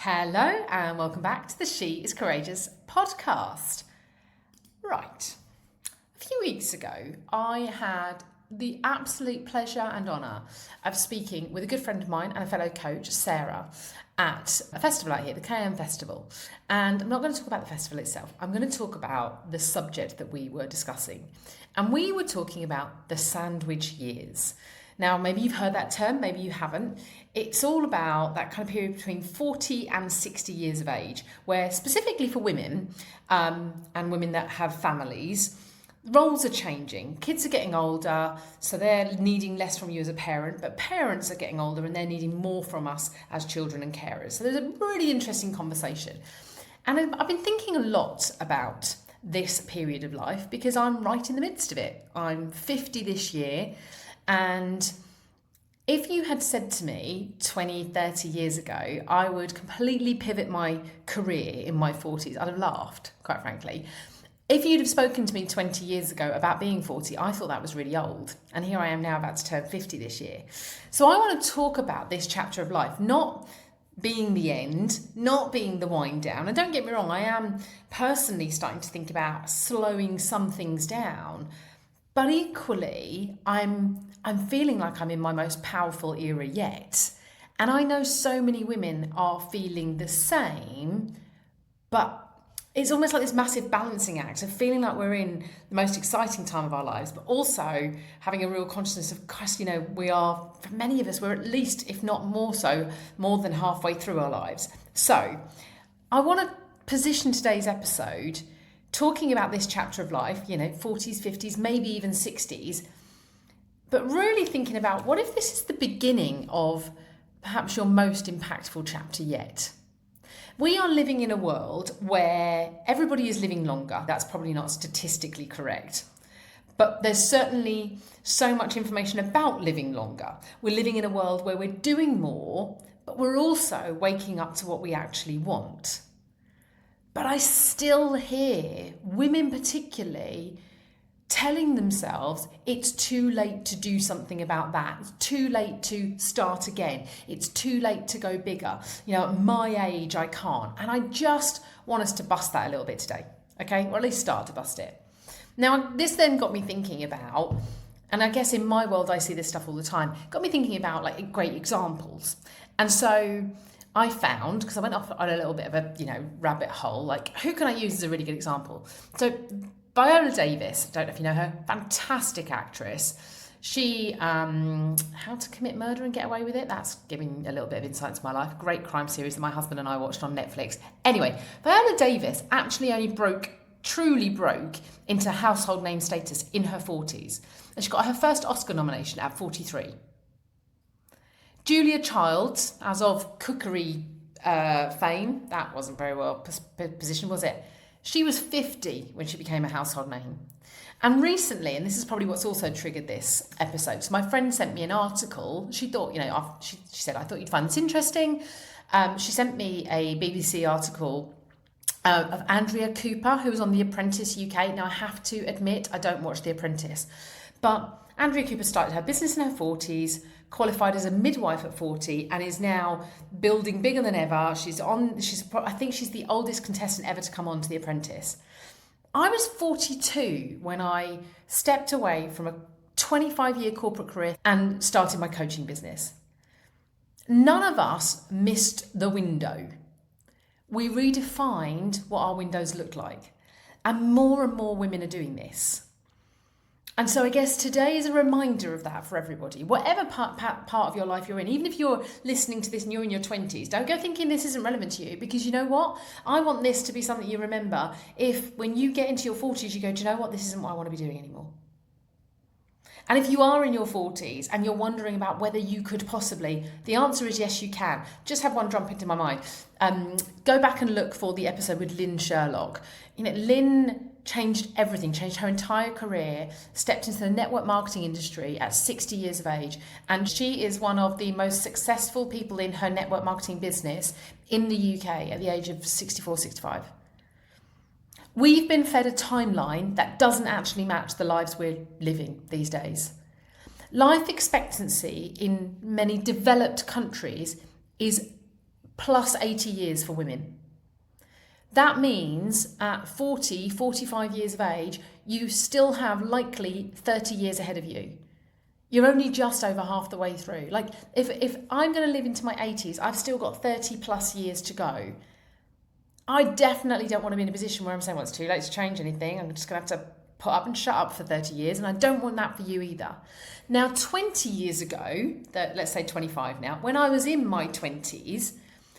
Hello and welcome back to the She is Courageous podcast. Right, a few weeks ago I had the absolute pleasure and honour of speaking with a good friend of mine and a fellow coach, Sarah, at a festival out here, the KM Festival. And I'm not going to talk about the festival itself, I'm going to talk about the subject that we were discussing. And we were talking about the sandwich years. Now, maybe you've heard that term, maybe you haven't. It's all about that kind of period between 40 and 60 years of age, where specifically for women and women that have families, roles are changing. Kids are getting older, so they're needing less from you as a parent, but parents are getting older and they're needing more from us as children and carers. So there's a really interesting conversation. And I've been thinking a lot about this period of life because I'm right in the midst of it. I'm 50 this year. And if you had said to me 20, 30 years ago, I would completely pivot my career in my 40s, I'd have laughed, quite frankly. If you'd have spoken to me 20 years ago about being 40, I thought that was really old. And here I am now about to turn 50 this year. So I want to talk about this chapter of life, not being the end, not being the wind down. And don't get me wrong, I am personally starting to think about slowing some things down. But equally, I'm feeling like I'm in my most powerful era yet. And I know so many women are feeling the same, but it's almost like this massive balancing act of feeling like we're in the most exciting time of our lives, but also having a real consciousness of, gosh, we are, for many of us, we're at least, if not more so, more than halfway through our lives. So I want to position today's episode talking about this chapter of life, 40s, 50s, maybe even 60s, but really thinking about what if this is the beginning of perhaps your most impactful chapter yet. We are living in a world where everybody is living longer. That's probably not statistically correct, but there's certainly so much information about living longer. We're living in a world where we're doing more, but we're also waking up to what we actually want. But I still hear women particularly telling themselves it's too late to do something about that. It's too late to start again. It's too late to go bigger. At my age, I can't. And I just want us to bust that a little bit today, okay? Or at least start to bust it. Now, this then got me thinking about, and I guess in my world, I see this stuff all the time, got me thinking about like great examples. And so I found, because I went off on a little bit of a, rabbit hole, like who can I use as a really good example? So Viola Davis, I don't know if you know her, fantastic actress. She, How to Commit Murder and Get Away with It, that's giving a little bit of insight into my life. Great crime series that my husband and I watched on Netflix. Anyway, Viola Davis actually only truly broke into household name status in her 40s. And she got her first Oscar nomination at 43. Julia Childs, as of cookery fame, that wasn't very well positioned, was it? She was 50 when she became a household name. And recently, and this is probably what's also triggered this episode, so my friend sent me an article. She thought, she said, I thought you'd find this interesting. She sent me a BBC article of Andrea Cooper, who was on The Apprentice UK. Now, I have to admit, I don't watch The Apprentice. But Andrea Cooper started her business in her 40s, qualified as a midwife at 40, and is now building bigger than ever. I think she's the oldest contestant ever to come on to The Apprentice. I was 42 when I stepped away from a 25-year corporate career and started my coaching business. None of us missed the window. We redefined what our windows look like, and more women are doing this. And so I guess today is a reminder of that for everybody. Whatever part of your life you're in, even if you're listening to this and you're in your 20s, don't go thinking this isn't relevant to you, because you know what? I want this to be something you remember if when you get into your 40s, you go, do you know what? This isn't what I want to be doing anymore. And if you are in your 40s and you're wondering about whether you could possibly, the answer is yes, you can. Just have one jump into my mind. Go back and look for the episode with Lynn Sherlock. Lynn changed everything, changed her entire career, stepped into the network marketing industry at 60 years of age. And she is one of the most successful people in her network marketing business in the UK at the age of 64, 65. We've been fed a timeline that doesn't actually match the lives we're living these days. Life expectancy in many developed countries is plus 80 years for women. That means at 40, 45 years of age, you still have likely 30 years ahead of you. You're only just over half the way through. Like if I'm going to live into my 80s, I've still got 30 plus years to go. I definitely don't want to be in a position where I'm saying, well, it's too late to change anything. I'm just going to have to put up and shut up for 30 years. And I don't want that for you either. Now, 20 years ago, let's say 25 now, when I was in my 20s,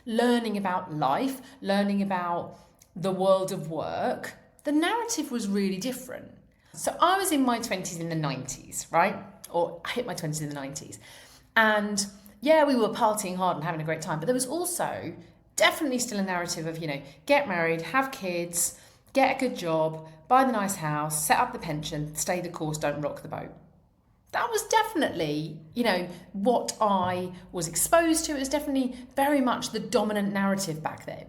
learning about life, learning about the world of work, the narrative was really different. So I was in my 20s in the 90s, right? Or I hit my 20s in the 90s. And yeah, we were partying hard and having a great time. But there was also definitely still a narrative of, get married, have kids, get a good job, buy the nice house, set up the pension, stay the course, don't rock the boat. That was definitely, what I was exposed to. It was definitely very much the dominant narrative back then.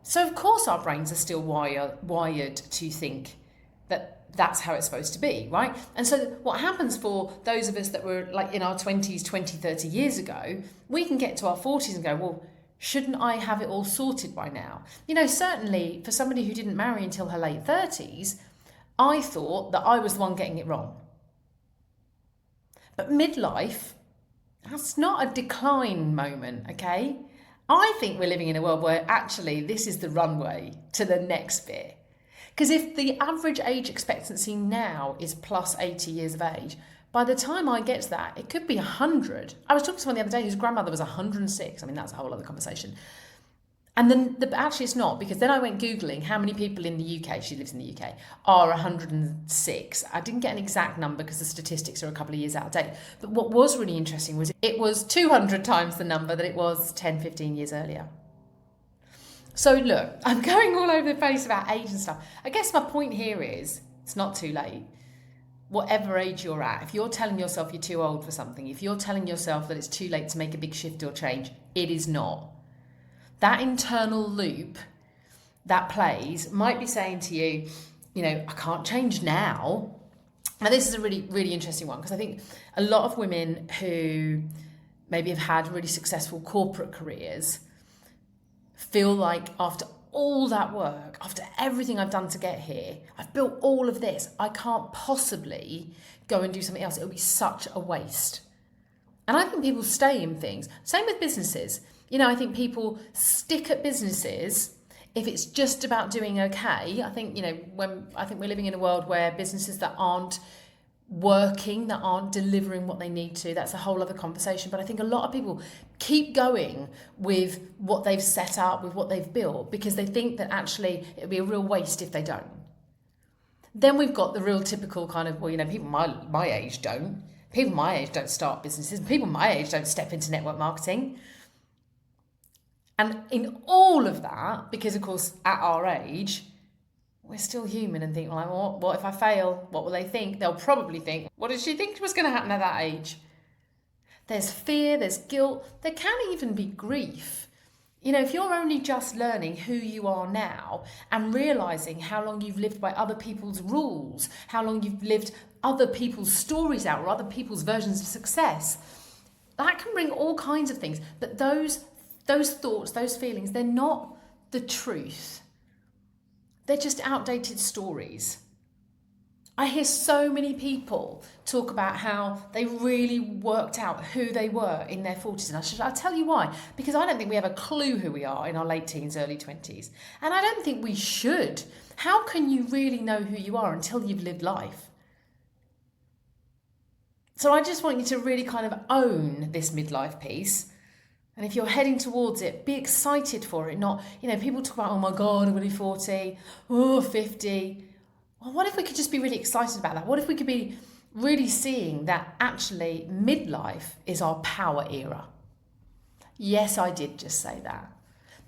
So of course our brains are still wired to think that that's how it's supposed to be, right? And so what happens for those of us that were like in our 20s, 20, 30 years ago, we can get to our 40s and go, well, shouldn't I have it all sorted by now? Certainly for somebody who didn't marry until her late 30s, I thought that I was the one getting it wrong. But midlife, that's not a decline moment, okay? I think we're living in a world where actually this is the runway to the next bit. Because if the average age expectancy now is plus 80 years of age, by the time I get to that, it could be 100. I was talking to someone the other day whose grandmother was 106. I mean, that's a whole other conversation. And then, actually it's not, because then I went Googling how many people in the UK, she lives in the UK, are 106. I didn't get an exact number because the statistics are a couple of years out of date. But what was really interesting was it was 200 times the number that it was 10, 15 years earlier. So look, I'm going all over the place about age and stuff. I guess my point here is it's not too late. Whatever age you're at, if you're telling yourself you're too old for something, if you're telling yourself that it's too late to make a big shift or change, it is not. That internal loop that plays might be saying to you, I can't change now. Now, this is a really, really interesting one, because I think a lot of women who maybe have had really successful corporate careers feel like after all that work, after everything I've done to get here, I've built all of this, I can't possibly go and do something else. It'll be such a waste. And I think people stay in things. Same with businesses. I think people stick at businesses if it's just about doing okay. I think, I think we're living in a world where businesses that aren't working, that aren't delivering what they need to, that's a whole other conversation. But I think a lot of people keep going with what they've set up, with what they've built, because they think that actually it'd be a real waste if they don't. Then we've got the real typical kind of, people my age don't. People my age don't start businesses. People my age don't step into network marketing. And in all of that, because of course at our age, we're still human and think, well, what if I fail? What will they think? They'll probably think, what did she think was going to happen at that age? There's fear, there's guilt, there can even be grief. If you're only just learning who you are now and realising how long you've lived by other people's rules, how long you've lived other people's stories out or other people's versions of success, that can bring all kinds of things. But those thoughts, those feelings, they're not the truth. They're just outdated stories. I hear so many people talk about how they really worked out who they were in their 40s. And I'll tell you why. Because I don't think we have a clue who we are in our late teens, early 20s. And I don't think we should. How can you really know who you are until you've lived life? So I just want you to really kind of own this midlife piece. And if you're heading towards it, be excited for it. Not, people talk about, oh my God, I'm going to be 40, 50. Well, what if we could just be really excited about that? What if we could be really seeing that actually midlife is our power era? Yes, I did just say that.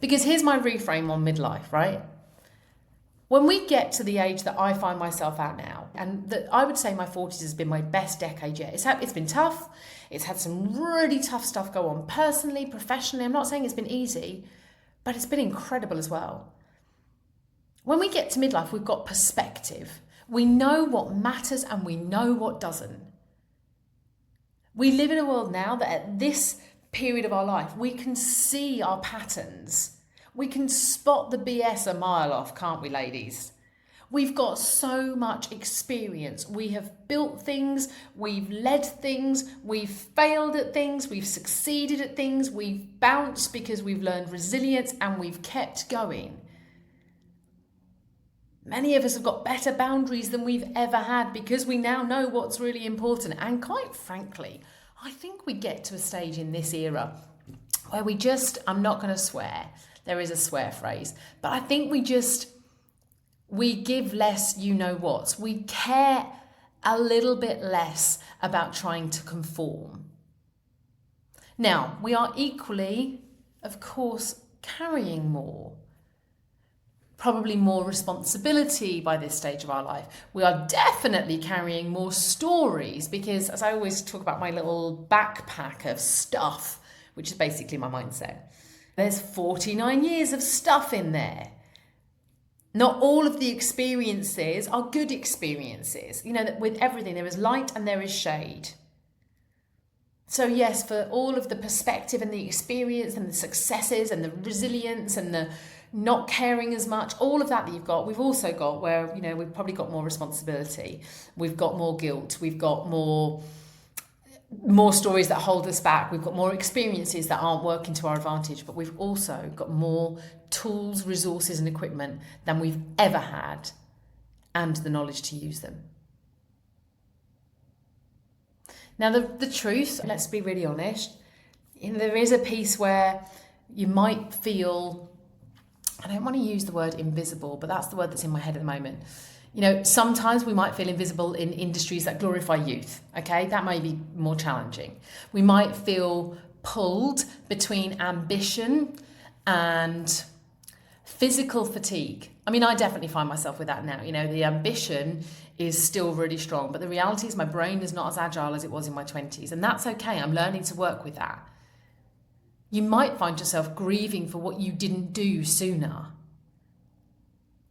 Because here's my reframe on midlife, right? When we get to the age that I find myself at now, and that I would say my 40s has been my best decade yet. It's been tough. It's had some really tough stuff go on personally, professionally. I'm not saying it's been easy, but it's been incredible as well. When we get to midlife, we've got perspective. We know what matters and we know what doesn't. We live in a world now that at this period of our life, we can see our patterns. We can spot the BS a mile off, can't we, ladies? We've got so much experience. We have built things, we've led things, we've failed at things, we've succeeded at things, we've bounced because we've learned resilience and we've kept going. Many of us have got better boundaries than we've ever had because we now know what's really important. And quite frankly, I think we get to a stage in this era where we just, I'm not going to swear, there is a swear phrase, but I think we give less you-know-whats. We care a little bit less about trying to conform. Now, we are equally, of course, carrying more. Probably more responsibility by this stage of our life. We are definitely carrying more stories because, as I always talk about my little backpack of stuff, which is basically my mindset, there's 49 years of stuff in there. Not all of the experiences are good experiences. You know, that with everything, there is light and there is shade. So yes, for all of the perspective and the experience and the successes and the resilience and the not caring as much, all of that you've got, we've also got where, you know, we've probably got more responsibility. We've got more guilt. We've got more stories that hold us back. We've got more experiences that aren't working to our advantage, but we've also got more tools, resources and equipment than we've ever had and the knowledge to use them. Now, the truth, let's be really honest, there is a piece where you might feel, I don't want to use the word invisible, but that's the word that's in my head at the moment. You know, sometimes we might feel invisible in industries that glorify youth, okay? That may be more challenging. We might feel pulled between ambition and physical fatigue. I mean, I definitely find myself with that now. You know, the ambition is still really strong, but the reality is my brain is not as agile as it was in my 20s, and that's okay. I'm learning to work with that. You might find yourself grieving for what you didn't do sooner.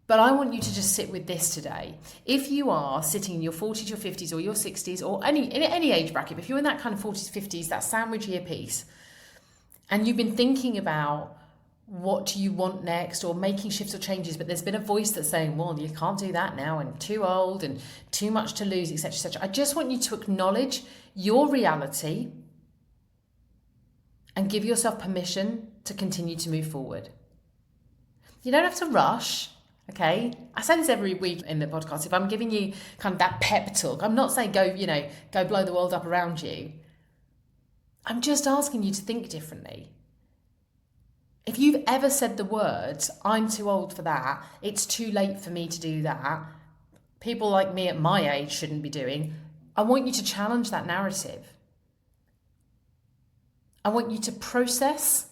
But I want you to just sit with this today. If you are sitting in your 40s, your 50s, or your 60s, or in any age bracket, if you're in that kind of 40s, 50s, that sandwich year piece, and you've been thinking about what do you want next or making shifts or changes, but there's been a voice that's saying, well, you can't do that now and too old and too much to lose, etc., etc. I just want you to acknowledge your reality and give yourself permission to continue to move forward. You don't have to rush, okay? I say this every week in the podcast. If I'm giving you kind of that pep talk, I'm not saying go blow the world up around you. I'm just asking you to think differently. If you've ever said the words, I'm too old for that, it's too late for me to do that, people like me at my age shouldn't be doing, I want you to challenge that narrative. I want you to process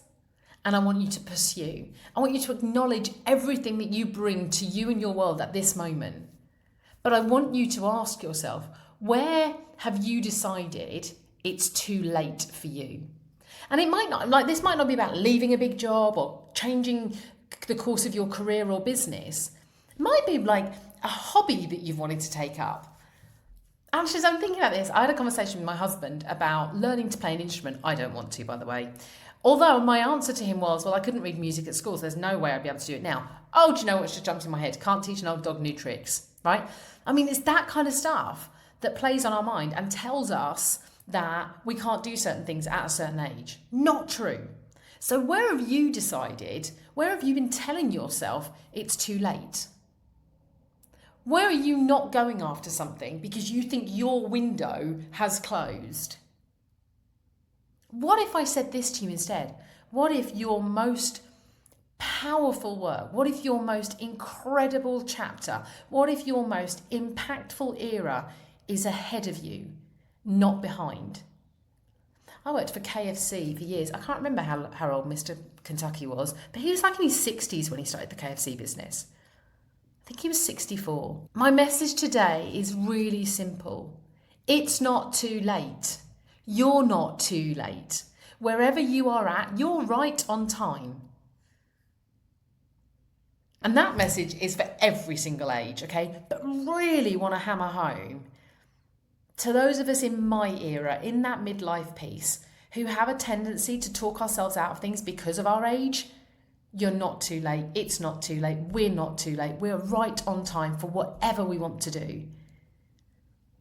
and I want you to pursue. I want you to acknowledge everything that you bring to you and your world at this moment. But I want you to ask yourself, where have you decided it's too late for you? And it might not, this might not be about leaving a big job or changing the course of your career or business. It might be like a hobby that you've wanted to take up. Actually, as I'm thinking about this, I had a conversation with my husband about learning to play an instrument. I don't want to, by the way. Although my answer to him was, well, I couldn't read music at school, so there's no way I'd be able to do it now. Oh, do you know what just jumped in my head? Can't teach an old dog new tricks, right? I mean, it's that kind of stuff that plays on our mind and tells us that we can't do certain things at a certain age. Not true. So where have you decided, where have you been telling yourself it's too late? Where are you not going after something because you think your window has closed? What if I said this to you instead? What if your most powerful work, what if your most incredible chapter, what if your most impactful era is ahead of you, not behind? I worked for KFC for years. I can't remember how old Mr. Kentucky was, but he was like in his 60s when he started the KFC business. I think he was 64. My message today is really simple. It's not too late. You're not too late. Wherever you are at, you're right on time. And that message is for every single age, okay? But really want to hammer home to those of us in my era, in that midlife piece, who have a tendency to talk ourselves out of things because of our age, you're not too late. It's not too late. We're not too late. We're right on time for whatever we want to do.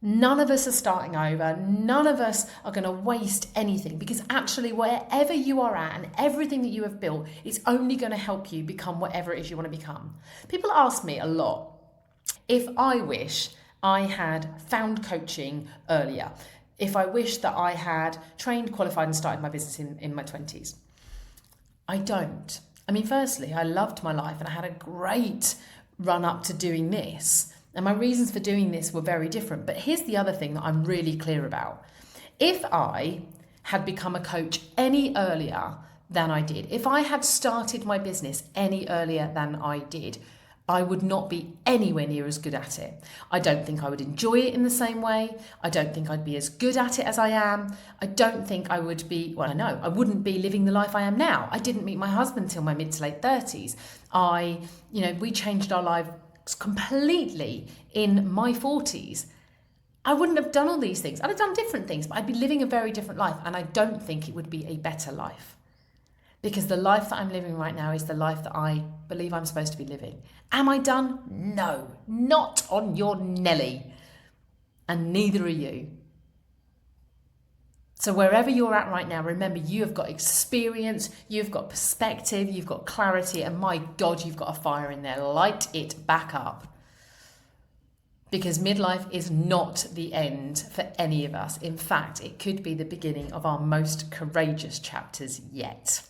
None of us are starting over. None of us are going to waste anything, because actually wherever you are at and everything that you have built is only going to help you become whatever it is you want to become. People ask me a lot if I wish I had found coaching earlier, if I wish that I had trained, qualified and started my business in my 20s. I don't. I mean, firstly, I loved my life and I had a great run up to doing this. And my reasons for doing this were very different. But here's the other thing that I'm really clear about. If I had become a coach any earlier than I did, if I had started my business any earlier than I did, I would not be anywhere near as good at it. I don't think I would enjoy it in the same way. I don't think I'd be as good at it as I am. I don't think I would be, well, I know, I wouldn't be living the life I am now. I didn't meet my husband till my mid to late 30s. We changed our lives completely in my 40s. I wouldn't have done all these things. I'd have done different things, but I'd be living a very different life. And I don't think it would be a better life. Because the life that I'm living right now is the life that I believe I'm supposed to be living. Am I done? No, not on your Nelly. And neither are you. So wherever you're at right now, remember you have got experience, you've got perspective, you've got clarity, and my God, you've got a fire in there. Light it back up. Because midlife is not the end for any of us. In fact, it could be the beginning of our most courageous chapters yet.